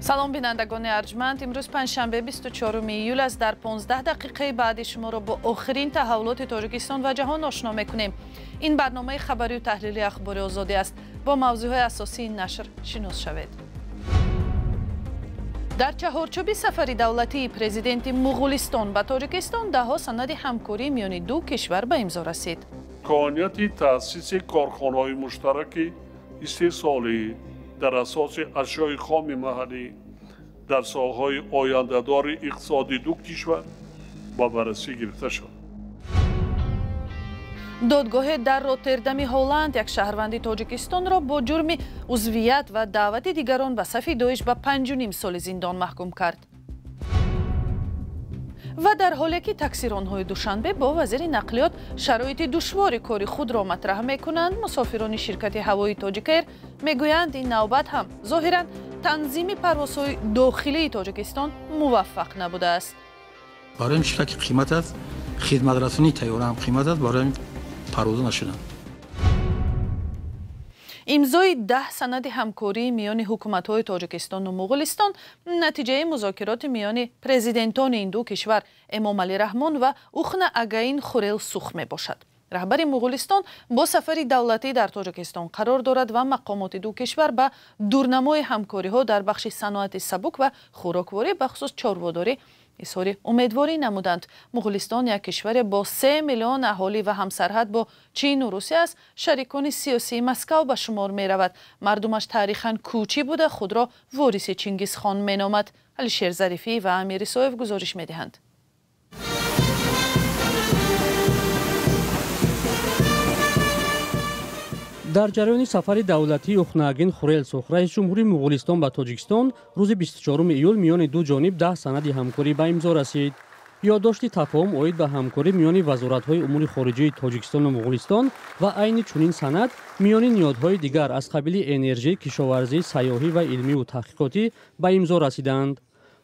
سلام بینندگان ارجمند. امروز پنجشنبه 24 ایول است. در 15 دقیقه بعد شما را با آخرین تحولات تاجیکستان و جهان آشنا می‌کنیم. این برنامه خبری و تحلیلی اخبار آزادی است. با موضوعات اساسی این نشر شناس شوید. در چهارچوب سفر دولتی پرزیدنت مغولستان به تاجیکستان ده‌ها سند همکاری میان دو کشور به امضا رسید. امکانیت تأسیس کارخانه‌های مشترک استحصالی در اساس اشیاء خام محلی در ساحه‌های آینده‌دار اقتصادی دو کشور با بررسی گرفته شد. دادگاه در روتردام هلند یک شهروند تاجیکستان را با جرم عضویت و دعوت دیگران به صف داعش به 5.5 سال زندان محکوم کرد. و در حالی که تاکسیران‌های دوشنبه با وزیر نقلیات شرایط دشوار کار خود را مطرح می‌کنند، مسافران شرکت هوایی تاجیکایر می‌گویند این نوبت هم ظاهراً تنظیم پروازهای داخلی تاجیکستان موفق نبوده است. برای این شرکت قیمت است، خدمت رسانی تیاره هم قیمت است، برای پرواز نشدن. امضای 10 سند همکاری میان حکومت‌های تاجیکستان و مغولستان نتیجه مذاکرات میان پرزیدنتان این دو کشور امامعلی رحمان و اوخن اگاین خورلسوخ میباشد. رهبر مغولستان با سفر دولتی در تاجیکستان قرار دارد و مقامات دو کشور به دورنمای همکاری‌ها در بخش صنعت سبک و خوراکواری بخصوص چاره‌داری اظهار امیدواری نمودند. مغولستان یک کشور با 3 میلیون اهالی و همسرحد با چین و روسیه است. شریکان سیاسی مسکو به شمار می رود. مردمش تاریخاً کوچی بوده خود را وارث چنگیز خان می نامد. علیشیر ظریفی و امیر صایب گزارش می دهند. در جریان سفر دولتی اوخناگین خورلسوخ رئیس جمهوری مغولستان به تاجیکستان روز 24 ایول میان دو جانب 10 سند همکاری به امضا رسید. یادداشت تفاهم اوید به همکاری میان وزارت‌های امور خارجه تاجیکستان و مغولستان و عین چنین سند میان نهادهای دیگر از قبیل انرژی، کشاورزی، سیاحی و علمی و تحقیقاتی به امضا رسیدند.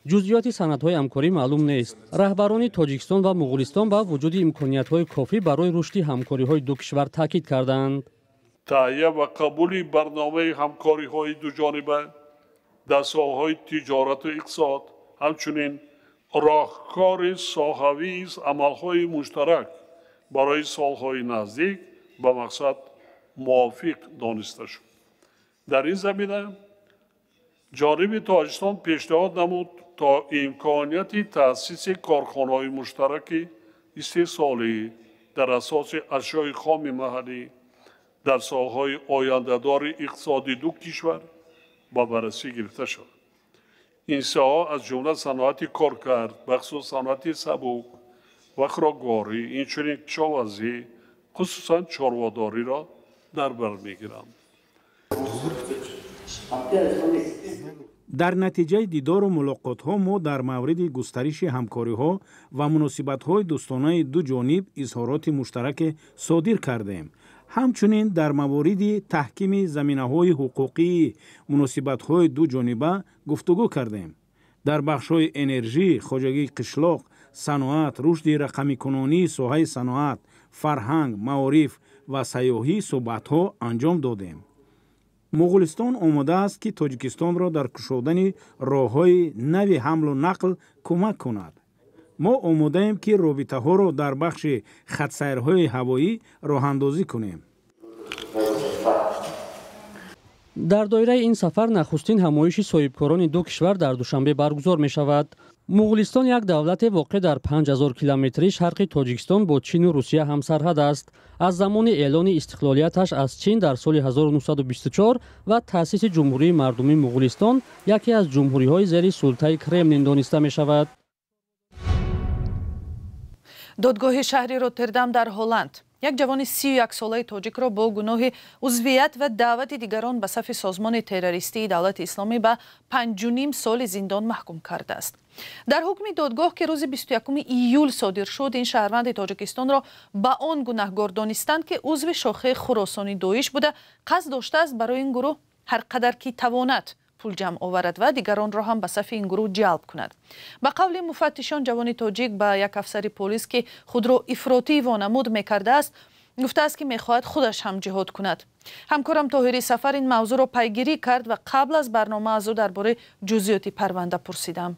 جزئیات سندهای همکاری معلوم نیست. رهبران تاجیکستان و مغولستان با وجود امکانیت‌های کافی برای رشد همکاری‌های دو کشور تاکید کردند. تهیه و قبول برنامه همکاری‌های دوجانبه در ساحه‌های تجارت و اقتصاد، همچنین راهکار ساحوی عمل‌های مشترک برای سال‌های نزدیک به مقصد موافق دانسته شد. در این زمینه جانب تاجیکستان پیشنهاد نمود تا امکانیت تأسیس کارخانه‌های مشترک استحصالی در اساس اشیاء خام محلی در ساحه‌های آینده‌دار اقتصادی دو کشور با بررسی گرفته شد. این ساحه از جمله صنعت کارکرد، بخصوص صنعت سبک و خوراکواری، اینچنین کشاورزی، خصوصاً چاره‌داری را در بر می‌گیرند. در نتیجه دیدار و ملاقات‌ها ما در مورد گسترش همکاری‌ها و مناسبت‌های دوستانه دو جانب اظهارات مشترک صادر کردیم. همچنین در موارد تحکیم زمینه‌های حقوقی مناسبت‌های دو جانبه گفتگو کردیم. در بخش‌های انرژی، خواجگی قشلاق، صنعت، رشد رقمی‌کنونی ساحه صنعت، فرهنگ، معارف و سیاحی صحبت‌ها انجام دادیم. مغولستان آماده است که تاجیکستان را در گشودن راه‌های نو حمل و نقل کمک کند. ما آماده ایم که رابطه ها را در بخش خط‌سیرهای هوایی راه اندازی کنیم. در دایره این سفر نخستین همایش صاحبکاران دو کشور در دوشنبه برگزار می شود. مغولستان یک دولت واقع در 5000 کیلومتری شرق تاجیکستان با چین و روسیه همسرحد است. از زمان اعلان استقلالیتش از چین در سال 1924 و تأسیس جمهوری مردمی مغولستان یکی از جمهوری‌های زیر سلطه کرملین دانسته می شود. دادگاه شهر روتردام در هلند یک جوان 31 ساله تاجیک را با گناه عضویت و دعوت دیگران به صف سازمان تروریستی دولت اسلامی به 5.5 سال زندان محکوم کرده است. در حکم دادگاه که روز 21 ایول صادر شد، این شهروند تاجیکستان را به آن گناهکار دانستند که عضو شاخه خراسانی داعش بوده، قصد داشته است برای این گروه هر قدر که تواند پول جمع آورد و دیگران را هم به صف این گروه جلب کند. به قول مفتشان، جوان تاجیک به یک افسر پلیس که خود را افراطی وانمود میکرده است گفته است که میخواهد خودش هم جهاد کند. ҳамкорам тоҳири сафар ин мавзӯъро пайгирӣ кард ва қабл аз барнома аз ӯ дар бораи ҷузъиёти парванда пурсидам.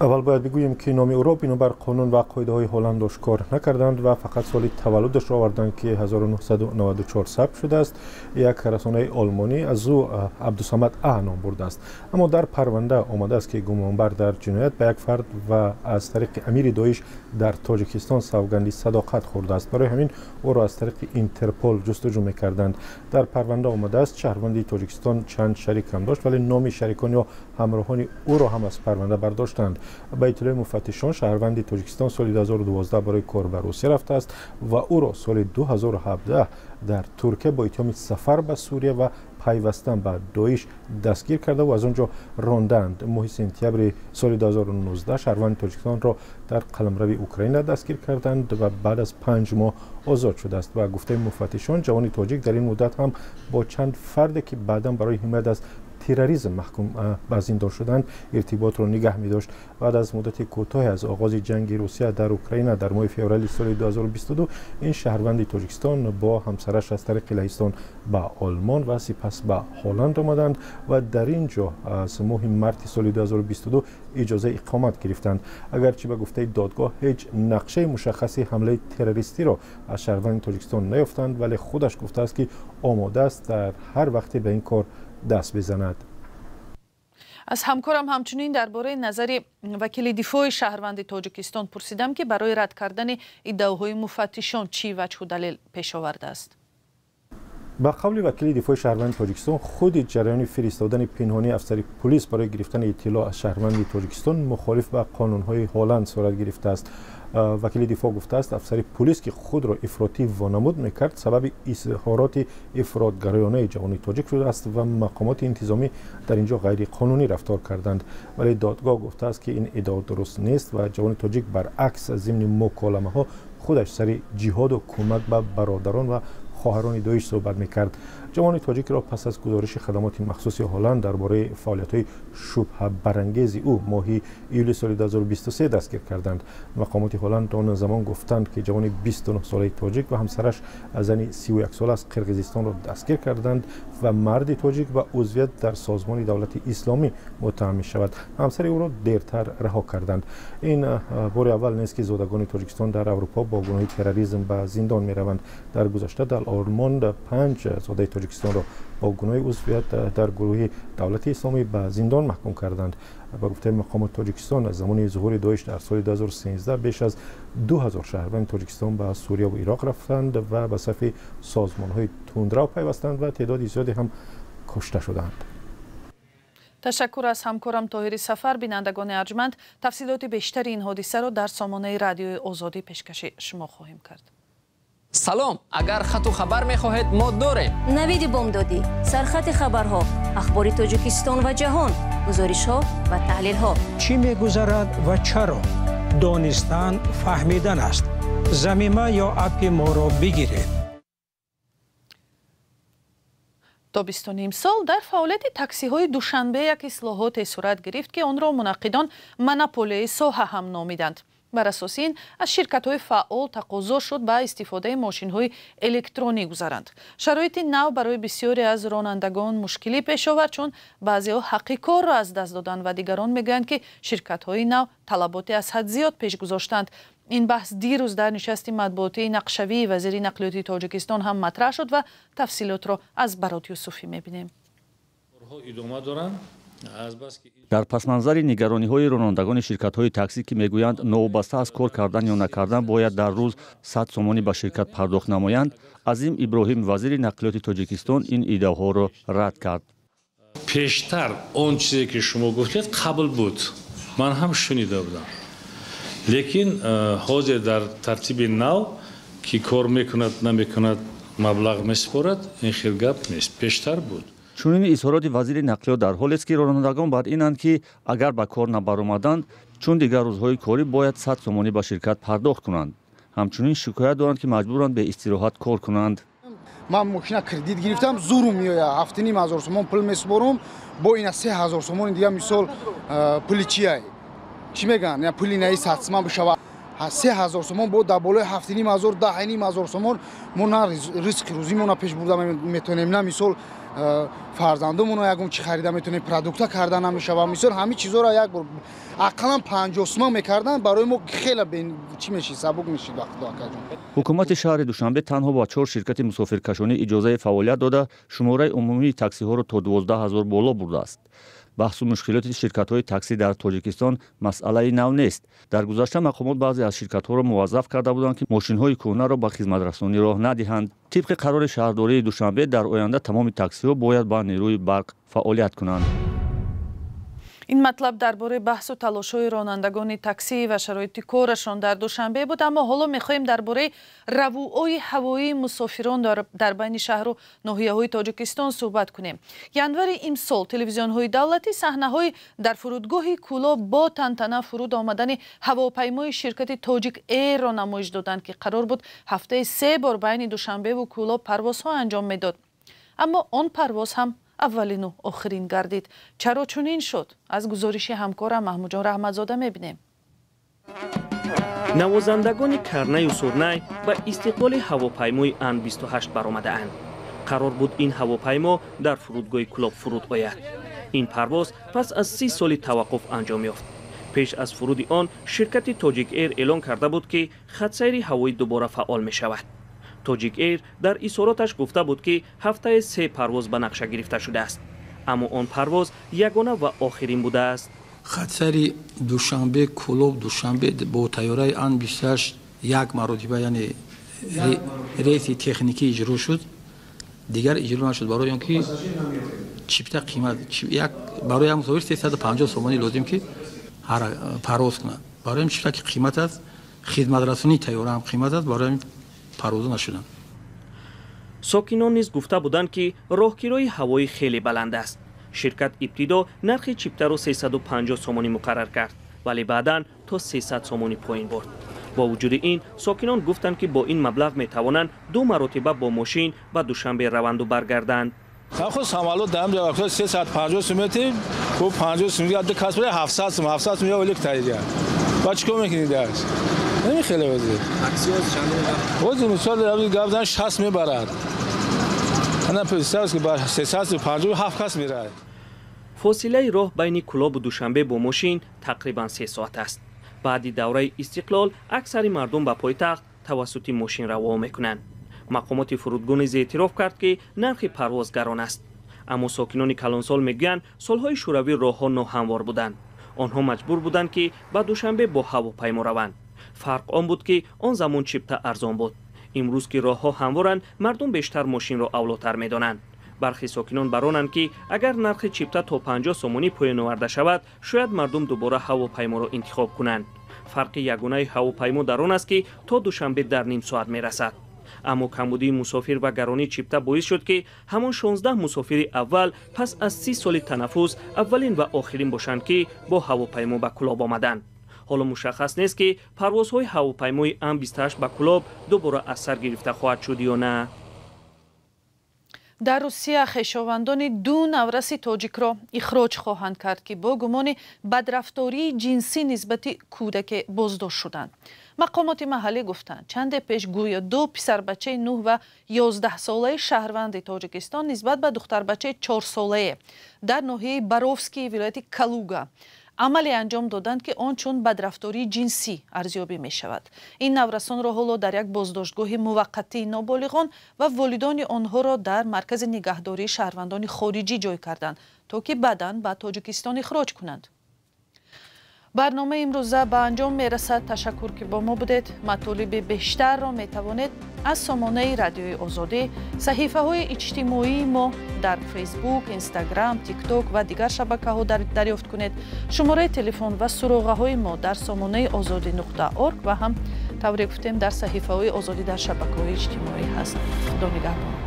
اول باید بگوییم که نام او را بنابر قانون و قاعده های هلند آشکار نکردند و فقط سال تولدش را آوردند که 1994 ثبت شده است. یک رسانه آلمانی از او عبدالصمد ا نام برده است. اما در پرونده آمده است که گمانبر در جنایت به یک فرد و از طریق امیر داعش در تاجیکستان سوگندی صداقت خورده است. برای همین او را از طریق اینترپل جستجو می‌کردند. در پرونده آمده است شهروندی تاجیکستان چند شریک هم داشت ولی نام شریکان یا همراهان او را هم از پرونده برداشتند. به اطلاع مفتشان شهروند تاجیکستان سال 2012 برای کار به روسیه رفته است و او را سال 2017 در ترکیه با اتهام سفر به سوریه و پیوستن به داعش دستگیر کرده و از آنجا راندند. ماه سپتامبر سال 2019 شهروند تاجیکستان را در قلمرو اوکراین دستگیر کردند و بعد از 5 ماه آزاد شده است. و گفته مفتشان جوان تاجیک در این مدت هم با چند فردی که بعدا برای حمایت از تروریسم محکوم به زندان شدند ارتباط را نگه می داشت. بعد از مدت کوتاهی از آغاز جنگ روسیه در اوکراین در ماه فوریه سال 2022 این شهروند تاجیکستان با همسرش از طریق لهستان به آلمان و سپس به هلند آمدند و در اینجا از ماه مارس سال 2022 اجازه اقامت گرفتند. اگرچه به گفته دادگاه هیچ نقشه مشخصی حمله تروریستی را از شهروند تاجیکستان نیافتند ولی خودش گفته است که آماده است در هر وقتی به این کار دست بزند. از همکارم همچنین درباره نظر وکیل دفاع شهروند تاجیکستان پرسیدم که برای رد کردن ادعاهای مفتشان چی وجه و دلیل پیش آورده است. با قول وکیل دفاع شهروند تاجیکستان خود جریان فرستادن پنهانی افسر پلیس برای گرفتن اطلاع از شهروند تاجیکستان مخالف با قانون‌های هلند صورت گرفته است. وکیل دفاع گفته است افسر پلیس که خود را افراطی وانمود میکرد سبب اظهارات افراطگرایانه جوان تاجیک شده است و مقامات انتظامی در اینجا غیر قانونی رفتار کردند. ولی دادگاه گفته است که این ادعا درست نیست و جوان تاجیک برعکس ضمن مکالمه ها خودش سر جهاد و کمک به برادران و خواهران داعش صحبت میکرد. جوان تاجیک را پس از گزارش خدمات مخصوص هلند درباره فعالیت‌های شبهه برانگیز او ماه ایول سال 2023 دستگیر کردند. مقامات هلند آن زمان گفتند که جوان 29 ساله تاجیک و همسرش زن 31 ساله از قرقیزستان را دستگیر کردند و مرد تاجیک و عضویت در سازمان دولت اسلامی متهم می‌شود. همسر او را دیرتر رها کردند. این بار اول نیست که زادگان تاجیکستان در اروپا با گناه تروریسم به زندان می‌روند. در گذشته در آلمان 5 زاده تاجیکستان را با گناه عضویت در گروه دولت اسلامی به زندان محکوم کردند. با گفته مقامات تاجیکستان از زمان ظهور داعش در سال 2013 بیش از 2000 شهروند تاجیکستان به سوریه و عراق رفتند و به صف سازمان‌های تندرو پیوستند و تعداد زیادی هم کشته شدند. تشکر از همکارم طاهری سفر. بینندگان ارجمند تفصیلات بیشتر این حادثه را در سامانه رادیوی آزادی پیشکش شما خواهیم کرد. سلام، اگر خط و خبر می‌خواهید ما داریم. نوید بامدادی، سرخط خبرها، اخبار تاجیکستان و جهان، گزارش‌ها و تحلیل‌ها. چی می‌گذرد و چرا؟ دانستن فهمیدن است. ضمیمه یا اپ ما را بگیرید. تا 20 سال در فعالیت تاکسی‌های دوشنبه یک اصلاحات صورت گرفت که آن را منعقدان مناپولی ساحه هم نامیدند. بر اساس این از شرکت‌های فعال تقاضا شد به استفاده ماشین‌های الکترونی گذارند. شرایط نو برای بسیاری از رانندگان مشکلی پیش آورد چون بعضی‌ها حق کار را از دست دادند و دیگران میگویند که شرکت‌های نو طلبات از حد زیاد پیش گذاشتند. این بحث دیروز در نشست مطبوعاتی نقشوی وزیر نقلیات تاجیکستان هم مطرح شد و تفصیلات را از برات یوسفی می‌بینیم. дар пасманзари нигарониҳои ронандагони ширкатҳои таксӣ ки мегӯянд новобаста аз кор кардан ё накардан бояд дар рӯз 100 сомонӣ ба ширкат пардохт намоянд, азим иброҳим вазири нақлиёти тоҷикистон ин иддаоҳоро рад кард. пештар он чизе ки шумо гуфтед қабул буд, ман ҳам шунида будам, лекин ҳозир дар тартиби нав ки кор мекунад намекунад маблағ месупорад, ин хел гап нест, пештар буд. чунин изҳороти вазири нақлиёт дар ҳолест ки ронандагон баъд инанд ки агар ба кор набаромаданд чун дигар рӯзҳои корӣ бояд 100 сомонӣ ба ширкат пардохт кунанд. ҳамчунин шикоят доранд ки маҷбуранд бе истироҳат кор кунанд. ман мошина кредит гирифтам, зурум меояд 7500 сомон пул месупорам, бо ина 3000 сомони дига мисол пули чияй чӣ мегӯянд, пули наи сатсман бишавад. 3000 сомон бо дар болои 7500 10000 сомон мо на ризқи рӯзимона пеш бурда метонем, на мисол фарзандумона ягон чи харида метонем, продукта карда намешава, мисол ҳами чизоро як бор ақаллан 50 сомон мекардан барои мо хеле чӣ мешид, сабук мешид вақти акаҷон. ҳукумати шаҳри Душанбе танҳо ба 4 ширкати мусофиркашонӣ иҷозаи фаъолият дода шумораи умумии таксиҳоро то 12000 боло бурдааст. баҳсу мушкилоти ширкатҳои таксӣ дар Тоҷикистон масъалаи нав нест. дар гузашта мақомот баъзе аз ширкатҳоро муваззаф карда буданд ки мошинҳои кӯнаро ба хизматрасонӣ роҳ надиҳанд. тибқи қарори шаҳрдории Душанбе дар оянда тамоми таксиҳо бояд ба нерӯи барқ фаъолият кунанд. ин матлаб дар бораи баҳсу талошҳои ронандагони таксӣ ва шароити корашон дар Душанбе буд, аммо ҳоло мехоҳем дар бораи равуои ҳавоии мусофирон дар байни шаҳру ноҳияҳои Тоҷикистон суҳбат кунем. январи имсол телевизионҳои давлатӣ саҳнаҳои дар фурудгоҳи Кӯлоб бо тантана фуруд омадани ҳавопаймои ширкати Тоҷик Эйрро намоиш доданд, ки қарор буд ҳафтаи 3 бор байни Душанбеву Кӯлоб парвозҳо анҷом медод. аммо он парвоз ҳам аввалину охирин гардид. чаро чунин шуд? аз гузориши ҳамкорам Маҳмудҷон Раҳматзода мебинем. навозандагони Карнаю Сурнай ба истиқболи ҳавопаймои Ан-28 баромадаанд. қарор буд ин ҳавопаймо дар фурудгоҳи Кӯлоб фуруд ояд. ин парвоз пас аз 30 соли таваққуф анҷом ёфт. пеш аз фуруди он ширкати Тоҷик Эйр эълон карда буд ки хатсайри ҳавоӣ дубора фаъол мешавад. Тоҷик Эйр дар изҳороташ гуфта буд ки ҳафтаи 3 парвоз ба нақша гирифта шудааст. аммо он парвоз ягона ва охирин будааст. хатсайри Душанбе Кӯлоб Душанбе бо тайёраи Ан-28 як маротиба яъне рейси техникӣ иҷро шуд. дигар иҷро нашуд, барои он ки чипта қимат барои як мусофир 350 сомонӣ лозим ки парвоз кунад. барои чипта ки қимат аст, хизматрасонии тайёра ҳам қимат аст, барои парвоза нашуданд. сокинон низ гуфта буданд ки роҳгирои ҳавоӣ хеле баланд аст. ширкат ибтидо нархи чиптаро 350 сомонӣ муқаррар кард, вале баъдан то 300 сомонӣ поин бурд. бо вуҷуди ин сокинон гуфтанд ки бо ин маблағ метавонанд 2 маротиба бо мошин ба Душанбе раванду баргарданд. خود سامالو دام جا وقت 350 سومتی کو 50 سومتی اد کاس بره 700 سوم یا ولی تایجا با چیکار میکنید درس نمیخله وزیر اکسیوز چنده وزیر مثال روزی گفتن 60 میبرد انا پسرس که با 350 کاس میره فاصله راه بین کلاب و دوشنبه با ماشین تقریبا 3 ساعت است. بعد دوره استقلال اکثر مردم به پایتخت توسط ماشین روا میکنند. مقامات فرودگاه نیز اعتراف کرد که نرخ پرواز گران است. اما ساکنان کلانسال میگویند سالهای شوروی راهها ناهموار بودند. آنها مجبور بودند که به دوشنبه با هواپیما روند. فرق آن بود که آن زمان چیپتا ارزان بود. امروز که راهها هموارند مردم بیشتر ماشین را اولاتر میدانند. برخی ساکنان برانند که اگر نرخ چیپتا تا 50 سومانی پایین آورده شود شاید مردم دوباره هواپیما را انتخاب کنند. فرق یگانه هواپیما در آن است که تا دوشنبه در نیم ساعت میرسد. اما کمبودی مسافر و گرانی چیپتا باعث شد که همان 16 مسافر اول پس از 30 سال تنفس اولین و آخرین باشند که با هواپیما به کلاب آمدند. حالا مشخص نیست که پروازهای هواپیمای Ан-28 به کلاب دوباره از سر گرفته خواهد شد یا نه. در روسیه خویشاوندان 2 نورس تاجیک را اخراج خواهند کرد که با گمان بدرفتاری جنسی نسبت کودک بازداشت شدند. مقامات محلی گفتند چند پیش گویا 2 پسر بچه 9 و 11 ساله شهروند تاجیکستان نسبت به دختر بچه 4 ساله در ناحیه باروفسکی ولایت کالوگا عملی انجام دادند که آن چون بدرفتاری جنسی ارزیابی می شود. این نورسان را حالا در یک بازداشتگاه موقتی نابالغان و والدان آنها را در مرکز نگهداری شهروندان خارجی جای کردند تا که بعداً به تاجیکستان اخراج کنند. برنامه امروزه به انجام می رسد. تشکر که با ما بودید. مطالب بیشتر را می توانید از سامانه رادیوی آزادی، صحیفه های اجتماعی ما در فیسبوک، اینستاگرام، تیک تاک و دیگر شبکه ها دریافت کنید. شماره تلفن و سراغه های ما در سامانه azadi.org و هم طوری گفتیم در صحیفه های آزادی در شبکه های اجتماعی هست. خدا نگهدار.